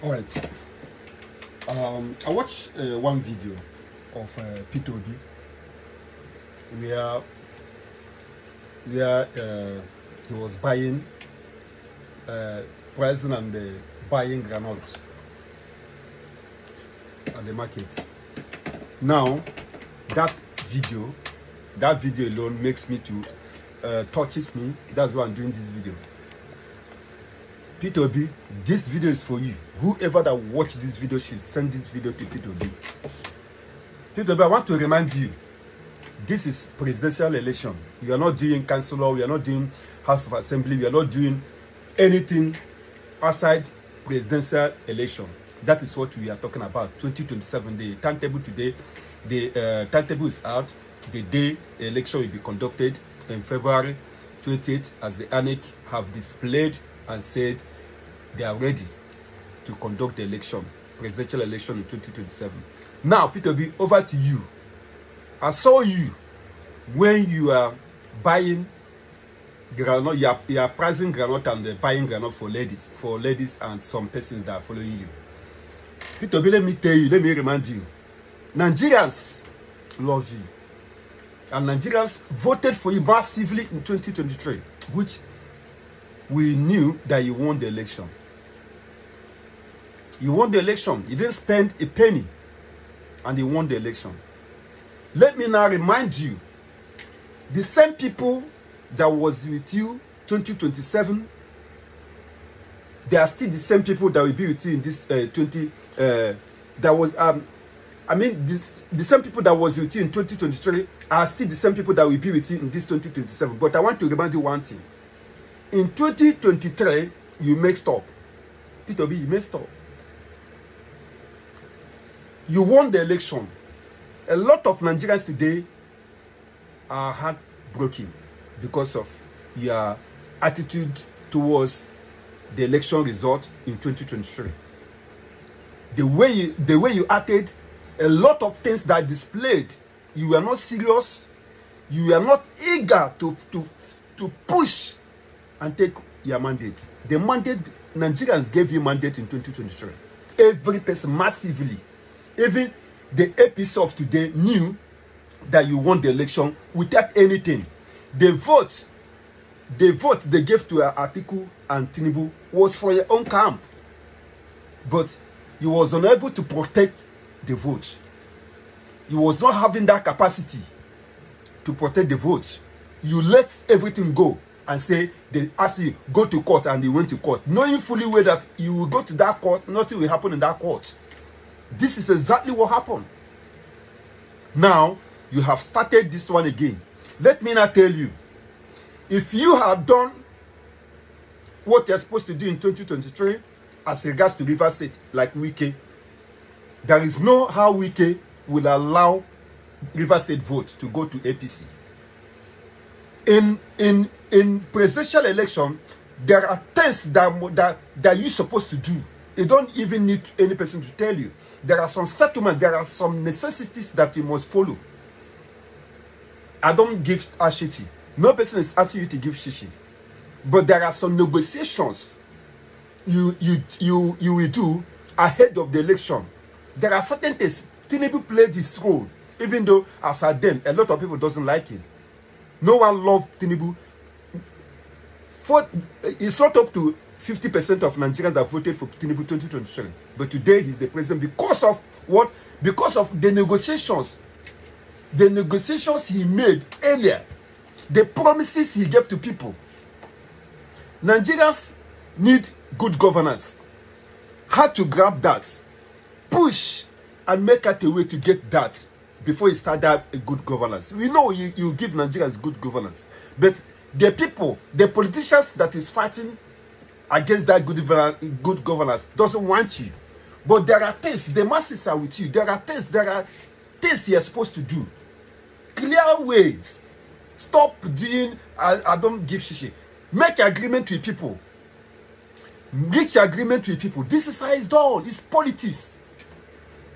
All right. I watched one video of Peter Obi where he was buying, pricing and buying granules at the market. Now, that video alone makes me to touches me. That's why I'm doing this video. Peter Obi, this video is for you. Whoever that watch this video should send this video to Peter Obi. Peter Obi, I want to remind you, this is presidential election. We are not doing councilor, we are not doing House of Assembly, we are not doing anything outside presidential election. That is what we are talking about. 2027, the timetable today, the timetable is out. The day the election will be conducted in February 28th, as the ANEC have displayed and said they are ready to conduct the election, presidential election in 2027. Now, Peter Obi, over to you. I saw you when you are buying granite, you are pricing granite and buying granite for ladies and some persons that are following you. Peter Obi, let me tell you, let me remind you, Nigerians love you. And Nigerians voted for you massively in 2023, which we knew that you won the election. You won the election. You didn't spend a penny, and you won the election. Let me now remind you, the same people that was with you 2027, they are still the same people that will be with you in this the same people that was with you in 2023 are still the same people that will be with you in this 2027. But I want to remind you one thing. In 2023, you messed up. Peter Obi, you messed up. You won the election. A lot of Nigerians today are heartbroken because of your attitude towards the election result in 2023. The way you acted, a lot of things that displayed, you were not serious, you were not eager to push and take your mandate. The mandate, Nigerians gave you mandate in 2023. Every person massively. Even the APC of today knew that you won the election without anything. The vote they gave to Atiku and Tinubu was for your own camp. But you was unable to protect the vote. You was not having that capacity to protect the vote. You let everything go and say they asked you go to court, and they went to court, knowing fully well that you will go to that court, nothing will happen in that court. This is exactly what happened. Now you have started this one again. Let me now tell you, if you have done what you're supposed to do in 2023 as regards to Rivers State, like Wike, there is no how Wike will allow Rivers State vote to go to APC. In presidential election, there are things that you're supposed to do. You don't even need any person to tell you. There are some settlements, there are some necessities that you must follow. I don't give ashiti. No person is asking you to give shishi. But there are some negotiations you will do ahead of the election. There are certain things. Tinubu played his role, even though as at then, a lot of people doesn't like him. No one loved Tinubu. It's not up to 50% of Nigerians that voted for Tinubu 2023. But today he's the president because of what? Because of the negotiations. The negotiations he made earlier. The promises he gave to people. Nigerians need good governance. How to grab that, push and make out a way to get that before you start that a good governance. We know you give Nigerians good governance, but the people, the politicians that is fighting against that good governance doesn't want you. But there are things, the masses are with you. There are things you're supposed to do. Clear ways. Stop doing, I don't give shishi. Make agreement with people. Reach agreement with people. This is how it's done. It's politics.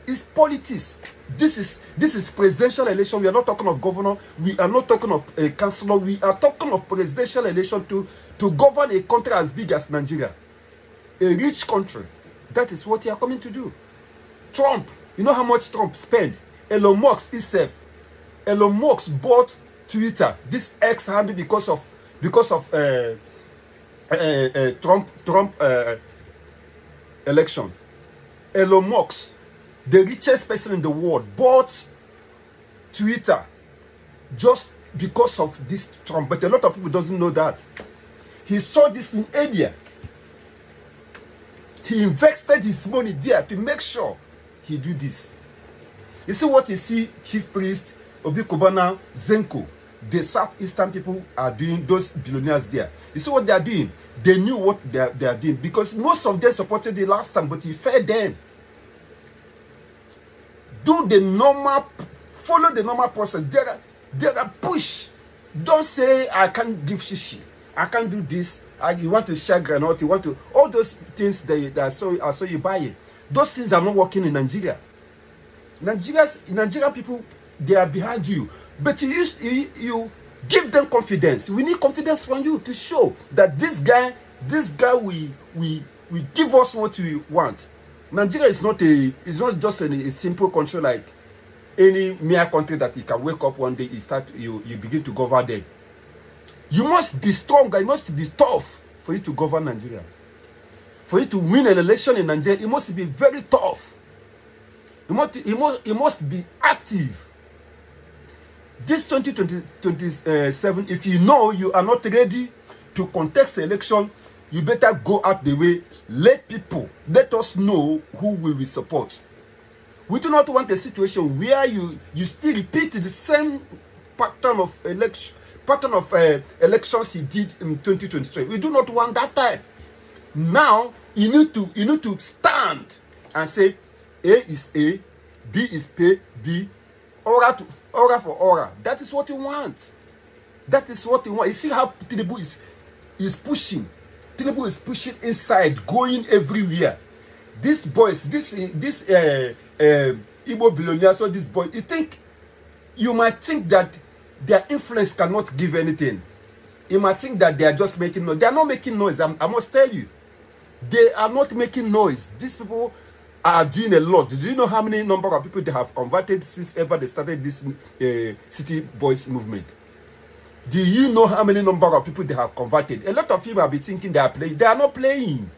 It's politics. This is presidential election. We are not talking of governor. We are not talking of a councillor. We are talking of presidential election to govern a country as big as Nigeria. A rich country. That is what they are coming to do. Trump, you know how much Trump spent? Elon Musk himself. Elon Musk bought Twitter, this X handle, because of Trump election. Elon Musk, the richest person in the world, bought Twitter just because of this Trump. But a lot of people doesn't know that. He saw this in India. He invested his money there to make sure he do this. You see what you see Chief Priest, Obi Kubana, Zenko, the Southeastern people are doing, those billionaires there. You see what they are doing? They knew what they are doing, because most of them supported the last time, but he fed them. Do the normal, follow the normal process. There are push. Don't say, I can't give shishi. I can't do this. You want to share granite. You want to, all those things that I saw you buy it. Those things are not working in Nigeria. Nigerian people, they are behind you. But you give them confidence. We need confidence from you to show that this guy we give us what we want. Nigeria is not just a simple country like any mere country that you can wake up one day, you begin to govern them. You must be stronger, you must be tough for you to govern Nigeria. For you to win an election in Nigeria, it must be very tough. You must be active. This 2027, if you know you are not ready to contest the election, you better go out the way. Let us know who we will support. We do not want a situation where you still repeat the same pattern of elections he did in 2023. We do not want that type. Now you need to stand and say A is A, B is B, aura for aura. That is what you want. That is what you want. You see how Tinubu is pushing. Tinubu is pushing inside, going everywhere. These boys, this Igbo billionaires, so this boy, you might think that their influence cannot give anything. You might think that they are just making noise. They are not making noise. I must tell you. They are not making noise. These people are doing a lot. Do you know how many number of people they have converted since ever they started this City Boys movement? Do you know how many number of people they have converted? A lot of people have been thinking they are playing. They are not playing.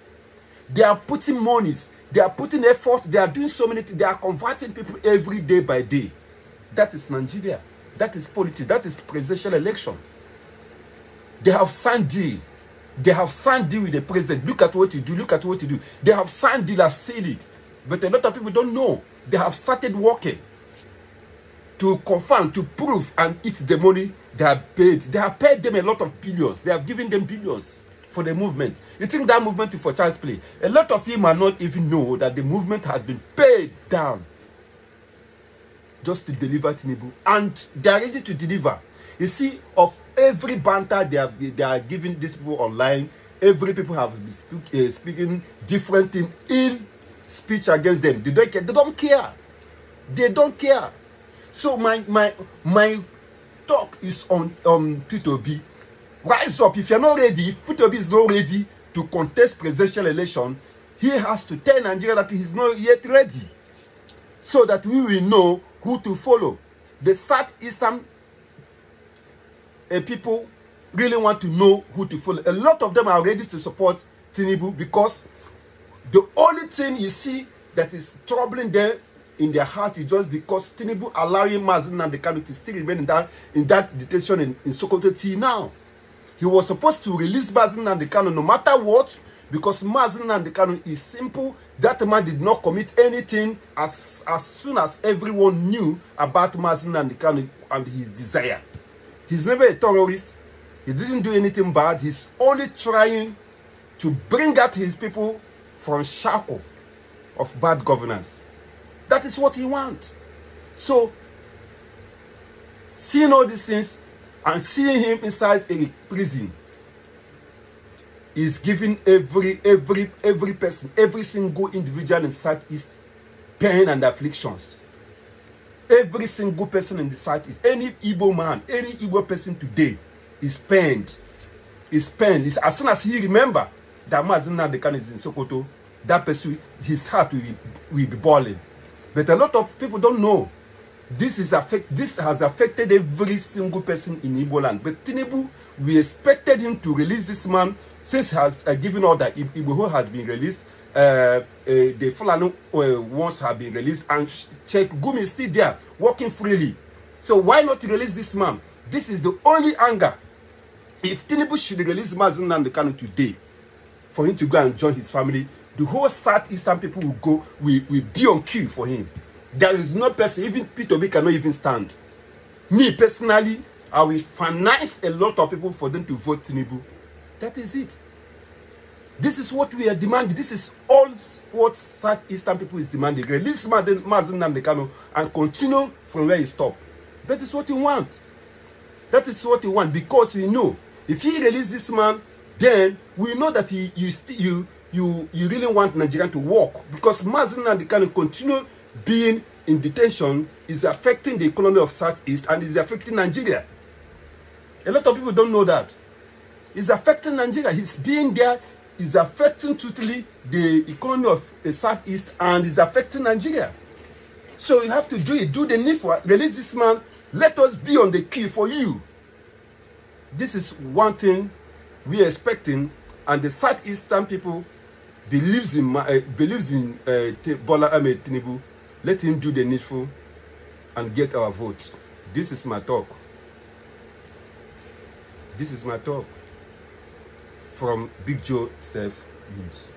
They are putting monies. They are putting effort. They are doing so many things. They are converting people every day by day. That is Nigeria. That is politics. That is presidential election. They have signed deal. They have signed deal with the president. Look at what you do. Look at what you do. They have signed deal and sealed it. But a lot of people don't know. They have started working to confirm, to prove, and eat the money they have paid. They have paid them a lot of billions. They have given them billions for the movement. You think that movement is for child's play? A lot of you might not even know that the movement has been paid down just to deliver Tinubu, and they are ready to deliver. You see, of every banter they are giving these people online, every people have been speaking different thing, ill speech against them. They don't care. They don't care. They don't care. So my talk is on Peter Obi. Rise up. If you're not ready, if Peter Obi is not ready to contest presidential election, he has to tell Nigeria that he is not yet ready, so that we will know who to follow. The Southeastern people really want to know who to follow. A lot of them are ready to support Tinubu, because the only thing you see that is troubling them in their heart is just because Tinubu allowing Mazi Nnamdi Kanu to still remain in that detention in Sokoto till now. He was supposed to release Mazi Nnamdi Kanu no matter what, because Mazi Nnamdi Kanu is simple. That man did not commit anything as soon as everyone knew about Mazi Nnamdi Kanu and his desire. He's never a terrorist. He didn't do anything bad. He's only trying to bring out his people from shackle of bad governance. That is what he wants. So, seeing all these things and seeing him inside a prison is giving every person, every single individual in Southeast pain and afflictions. Every single person in the Southeast, any Igbo man, any Igbo person today is pained. Is pained. As soon as he remember that Mazi Nnamdi Kanu is in Sokoto, that person, his heart will be boiling. But a lot of people don't know. This has affected every single person in Igbo land. But Tinubu, we expected him to release this man since he has given order. Igboho has been released. The Fulani ones have been released, and Sheikh Gumi is still there, working freely. So why not release this man? This is the only anger. If Tinubu should release Mazi Nnamdi Kanu today, for him to go and join his family, the whole Southeastern people will be on queue for him. There is no person, even Peter Obi cannot even stand. Me personally, I will finance a lot of people for them to vote Tinubu. That is it. This is what we are demanding. This is all what Southeastern people is demanding. Release Mazi Nnamdi Kanu and continue from where he stopped. That is what we want. That is what we want, because we know if he releases this man, then we know that you really want Nigeria to work, because Mazi Nnamdi Kanu continue being in detention is affecting the economy of Southeast and is affecting Nigeria. A lot of people don't know that. It's affecting Nigeria. He's being there is affecting totally the economy of the Southeast and is affecting Nigeria. So you have to do it. Do the need for release this man. Let us be on the queue for you. This is one thing we are expecting, and the Southeastern people believes in Bola Ahmed Tinubu. Let him do the needful and get our votes. This is my talk. This is my talk from Big Joe Self News.